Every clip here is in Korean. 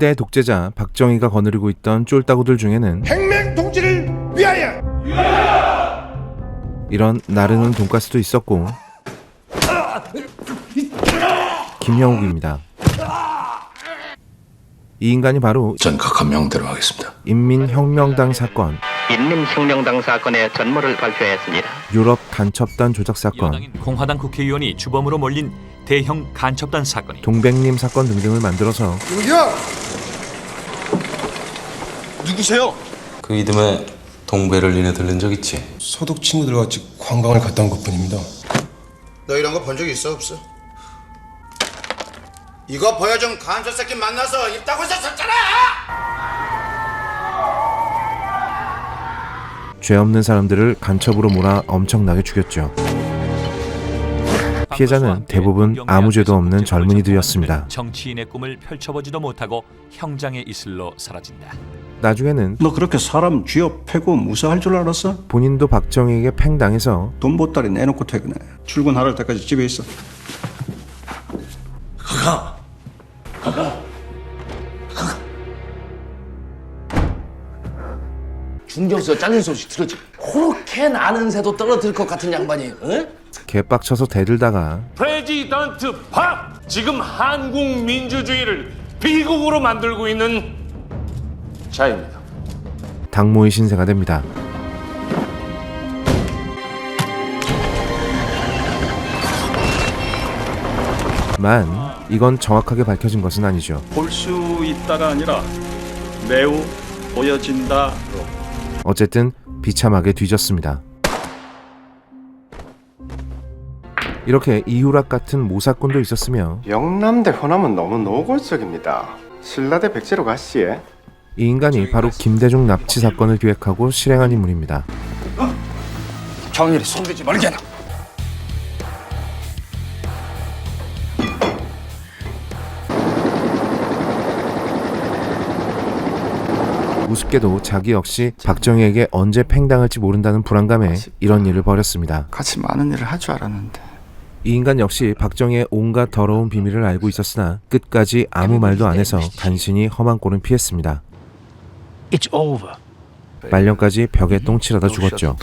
일대 독재자 박정희가 거느리고 있던 쫄따구들 중에는 혁명 통치를 위하여! 이런 나르는 돈가스도 있었고, 김형욱입니다. 이 인간이 바로 전 각한 명대로 하겠습니다. 인민혁명당 사건, 인민혁명당 사건의 전모를 발표했습니다. 유럽 간첩단 조작 사건, 여당인 공화당 국회의원이 주범으로 몰린 대형 간첩단 사건이 동백님 사건 등등을 만들어서 누구세요? 그 이듬해 동베를린에 들른 적 있지? 소독 친구들과 같이 관광을 갔다 온 것뿐입니다. 너 이런 거 본 적 있어 없어? 이거 보여준 간첩 새끼 만나서 입 닫고 있었잖아! 죄 없는 사람들을 간첩으로 몰아 엄청나게 죽였죠. 피해자는 대부분 아무 죄도 없는 젊은이들이었습니다. 정치인의 꿈을 펼쳐보지도 못하고 형장의 이슬로 사라진다. 나중에는 너 그렇게 사람 쥐어 패고 무사할 줄 알았어? 본인도 박정희에게 팽당해서 돈 보따리 내놓고 퇴근해. 출근할 때까지 집에 있어. 중경수가 잘린 소식 들었지? 그렇게 나는 새도 떨어뜨릴 것 같은 양반이, 응? 개빡쳐서 대들다가 프레지던트 팍! 지금 한국 민주주의를 비극으로 만들고 있는 자입니다. 당모의 신세가 됩니다. 만 이건 정확하게 밝혀진 것은 아니죠. 볼 수 있다가 아니라 매우 보여진다. 어쨌든 비참하게 뒤졌습니다. 이렇게 이후락 같은 모사건도 있었으며 영남대 호남은 너무 노골적입니다. 신라대 백제로 가시에. 이 인간이 바로 김대중 납치 사건을 기획하고 실행한 인물입니다. 경일이 손대지 말게나. 우습게도 자기 역시 박정희에게 언제 팽당할지 모른다는 불안감에 이런 일을 벌였습니다. 같이 많은 일을 할 줄 알았는데. 이 인간 역시 박정희의 온갖 더러운 비밀을 알고 있었으나 끝까지 아무 말도 안 해서 간신히 험한 꼴은 피했습니다. 말년까지 벽에 똥칠하다 죽었죠.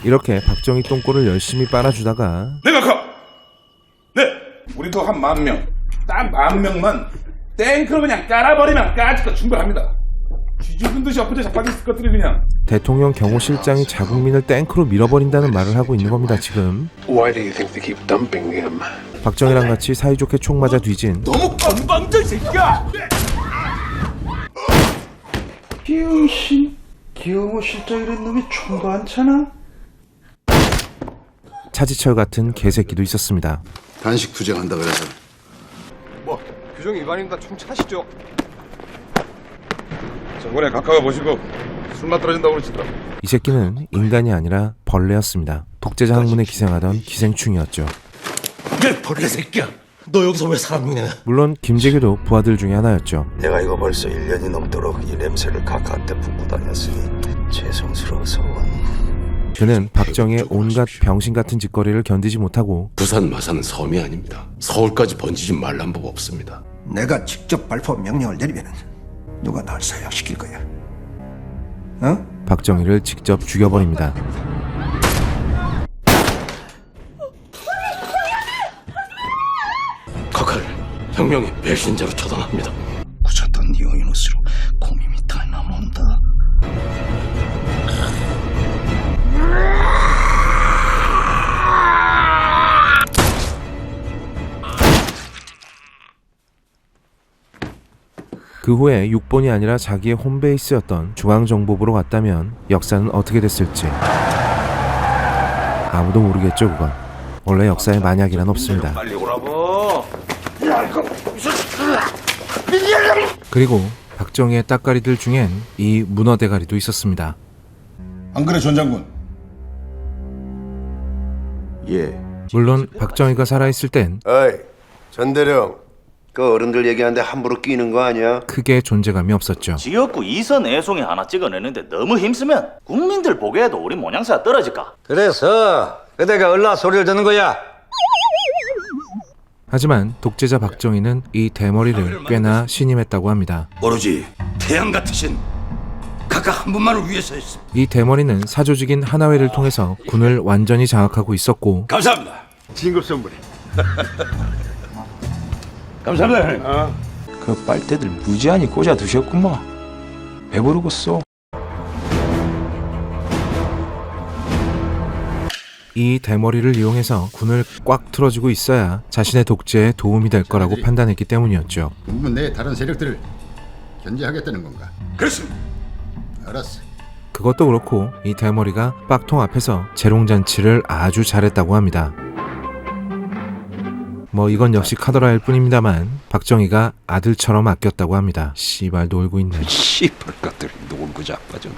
이렇게 박정희 똥꼬를 열심히 빨아주다가 내가 가! 네! 우리도 한 10,000명. 딱 10,000명만 땡크로 그냥 깔아버리면 까짓거 충분합니다. 뒤죽은 듯이 엎어져 자빠질 것들이 그냥. 대통령 경호실장이 자국민을 탱크로 밀어버린다는 말을 하고 있는 겁니다. 지금 박정희랑 같이 사이좋게 총 맞아 뒤진 너무 건방져 이 새끼야! 기웅신 경호실장 이런 놈이 총도 안 차나? 차지철 같은 개새끼도 있었습니다. 단식 투쟁한다 그래서 뭐 규정 위반입니다. 총 차시죠. 정권에 가까워 보시고 술맛 떨어진다고 그러시더라. 이 새끼는 인간이 아니라 벌레였습니다. 독재자 학문에 기생하던 기생충이었죠. 야, 벌레 새끼야! 너 여기서 왜 사람 흉내내? 물론 김재규도 부하들 중에 하나였죠. 내가 이거 벌써 1년이 넘도록 이 냄새를 각하한테 품고 다녔으니 죄송스러워서 그는 박정희의 온갖 병신 같은 짓거리를 견디지 못하고 부산 마산은 섬이 아닙니다. 서울까지 번지지 말란 법 없습니다. 내가 직접 발포 명령을 내리면 누가 날 사형시킬 거야? 어? 박정희를 직접 죽여버립니다. 각하를 혁명의 배신자로 처단합니다. 굳었던 네 옷으로 곰이 다 남온다. 그 후에 6본이 아니라 자기의 홈베이스였던 중앙정보부로 갔다면 역사는 어떻게 됐을지 아무도 모르겠죠. 그건 원래 역사에 만약이란 없습니다. 빨리 오라고. 그리고 박정희의 따까리들 중엔 이 문어대가리도 있었습니다. 안 그래 전 장군? 예. 물론 박정희가 살아있을 땐 어이, 전대령. 그 어른들 얘기하는데 함부로 끼는 거 아니야? 크게 존재감이 없었죠. 지역구 2선 애송이 하나 찍어내는데 너무 힘쓰면 국민들 보기에도 우리 모양새가 떨어질까? 그래서 그대가 얼라 소리를 듣는 거야? 하지만 독재자 박정희는 이 대머리를 꽤나 신임했다고 합니다. 오로지 태양 같으신 각각 한 분만을 위해서 했어. 이 대머리는 사조직인 하나회를 통해서 군을 완전히 장악하고 있었고 감사합니다. 진급 선물이. 감사합니다. 그 빨대들 무지하니 꽂아 두셨구만. 배부르겠어. 이 대머리를 이용해서 군을 꽉 틀어주고 있어야 자신의 독재에 도움이 될 거라고 판단했기 때문이었죠. 군부 내 다른 세력들을 견제하겠다는 건가? 그렇습니다. 알았어. 그것도 그렇고 이 대머리가 빡통 앞에서 재롱잔치를 아주 잘했다고 합니다. 뭐 이건 역시 카더라일 뿐입니다만 박정희가 아들처럼 아꼈다고 합니다. 씨발 놀고 있네. 씨발 것들이 놀고 자빠졌네.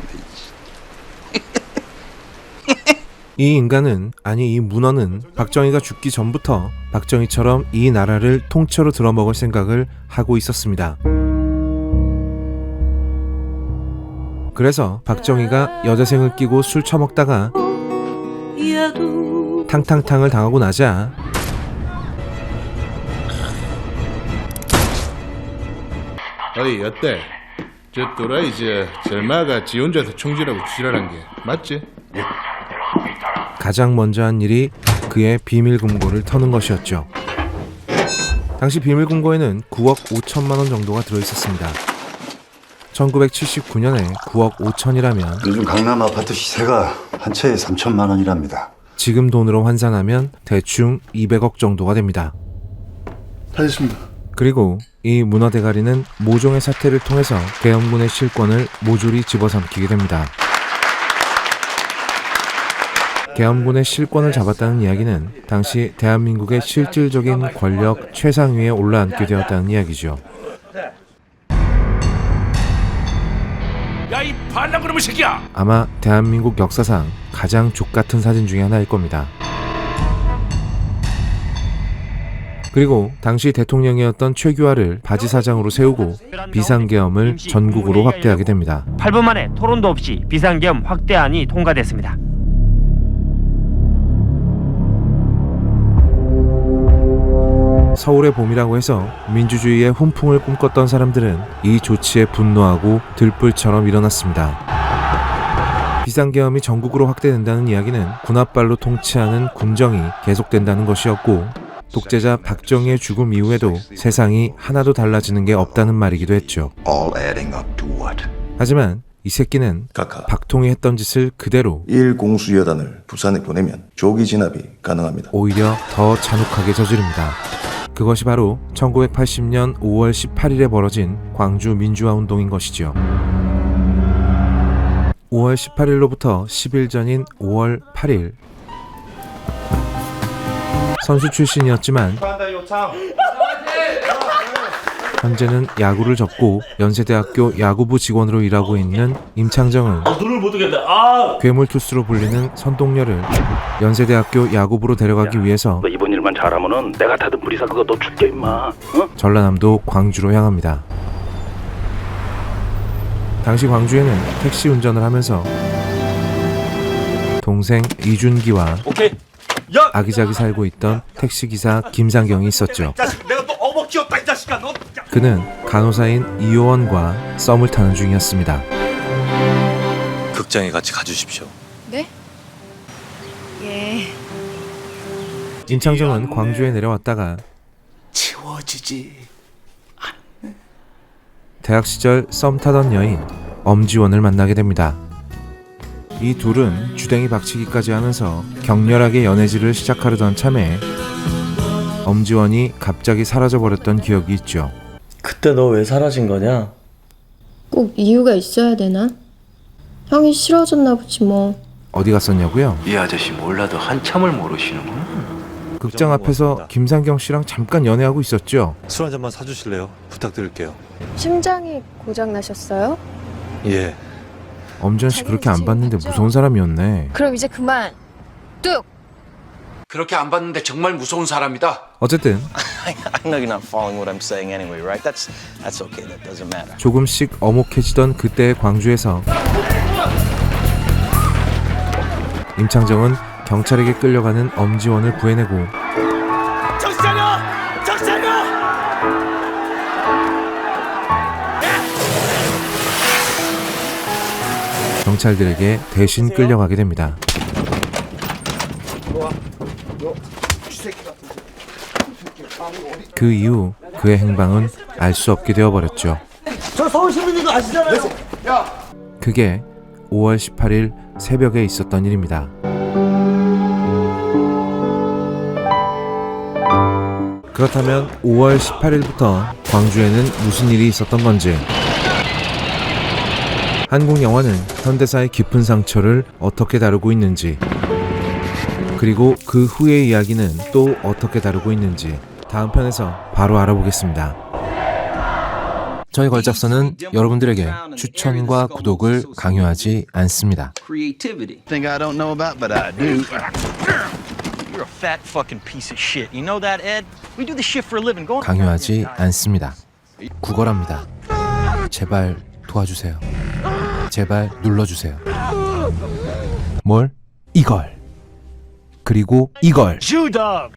이 인간은, 아니 이 문어는 박정희가 죽기 전부터 박정희처럼 이 나라를 통째로 들어먹을 생각을 하고 있었습니다. 그래서 박정희가 여대생을 끼고 술 처먹다가 탕탕탕을 당하고 나자 어이 어때? 저 또라이 젤마가 지 혼자서 총질하고 지랄한 게 맞지? 가장 먼저 한 일이 그의 비밀 금고를 터는 것이었죠. 당시 비밀 금고에는 9억 5천만 원 정도가 들어있었습니다. 1979년에 9억 5천이라면 요즘 강남 아파트 시세가 한 채에 3천만 원이랍니다. 지금 돈으로 환산하면 대충 200억 정도가 됩니다. 알겠습니다. 그리고 이 문어 대가리는 모종의 사태를 통해서 계엄군의 실권을 모조리 집어삼키게 됩니다. 계엄군의 실권을 잡았다는 이야기는 당시 대한민국의 실질적인 권력 최상위에 올라앉게 되었다는 이야기죠. 야, 이 반란그놈의 새끼야! 아마 대한민국 역사상 가장 족같은 사진 중에 하나일 겁니다. 그리고 당시 대통령이었던 최규하를 바지사장으로 세우고 비상계엄을 전국으로 확대하게 됩니다. 8분 만에 토론도 없이 비상계엄 확대안이 통과됐습니다. 서울의 봄이라고 해서 민주주의의 훈풍을 꿈꿨던 사람들은 이 조치에 분노하고 들불처럼 일어났습니다. 비상계엄이 전국으로 확대된다는 이야기는 군합발로 통치하는 군정이 계속된다는 것이었고 독재자 박정희의 죽음 이후에도 세상이 하나도 달라지는 게 없다는 말이기도 했죠. All adding up to what? 하지만 이 새끼는 박통이 했던 짓을 그대로 1공수여단을 부산에 보내면 조기 진압이 가능합니다. 오히려 더 잔혹하게 저지릅니다. 그것이 바로 1980년 5월 18일에 벌어진 광주 민주화 운동인 것이죠. 5월 18일로부터 10일 전인 5월 8일 선수 출신이었지만 현재는 야구를 접고 연세대학교 야구부 직원으로 일하고 있는 임창정은 눈을 못 뜨겠다. 괴물투수로 불리는 선동열을 연세대학교 야구부로 데려가기 위해서 너 이번 일만 잘하면은 내가 타던 불이사 그거 너 줄게 임마. 전라남도 광주로 향합니다. 당시 광주에는 택시 운전을 하면서 동생 이준기와 아기자기 살고 있던 택시기사 김상경이 있었죠. 내가 또 어머 키웠다 이 자식아 너. 그는 간호사인 이효원과 썸을 타는 중이었습니다. 극장에 같이 가주십시오. 네? 예. 임창정은 광주에 내려왔다가 지워지지. 대학 시절 썸 타던 여인 엄지원을 만나게 됩니다. 이 둘은 주댕이 박치기까지 하면서 격렬하게 연애질을 시작하려던 참에 엄지원이 갑자기 사라져버렸던 기억이 있죠. 그때 너 왜 사라진 거냐? 꼭 이유가 있어야 되나? 형이 싫어졌나 보지 뭐. 어디 갔었냐고요? 이 아저씨 몰라도 한참을 모르시는구나. 극장 앞에서 김상경 씨랑 잠깐 연애하고 있었죠. 술 한 잔만 사주실래요? 부탁드릴게요. 심장이 고장 나셨어요? 예. 엄지원 씨 그렇게 안 봤는데 무서운 사람이었네. 그럼 이제 그만. 뚝. 그렇게 안 봤는데 정말 무서운 사람이다. 어쨌든 I know you're not following what I'm saying anyway, right? That's okay. That doesn't matter. 조금씩 어목해지던 그때의 광주에서 임창정은 경찰에게 끌려가는 엄지원을 구해내고 경찰들에게 대신 끌려가게 됩니다. 그 이후 그의 행방은 알 수 없게 되어버렸죠. 저 서울시민인 거 아시잖아요. 그게 5월 18일 새벽에 있었던 일입니다. 그렇다면 5월 18일부터 광주에는 무슨 일이 있었던 건지, 한국 영화는 현대사의 깊은 상처를 어떻게 다루고 있는지, 그리고 그 후의 이야기는 또 어떻게 다루고 있는지 다음 편에서 바로 알아보겠습니다. 저희 걸작서는 여러분들에게 추천과 구독을 강요하지 않습니다. Thing I don't know about, but I do. You're a fat fucking piece of shit. You know that, Ed? We do this shit for a living. Go on. 강요하지 않습니다. 구걸합니다. 제발 도와주세요. 제발 눌러주세요. 뭘? 이걸. 그리고 이걸. Jew dog.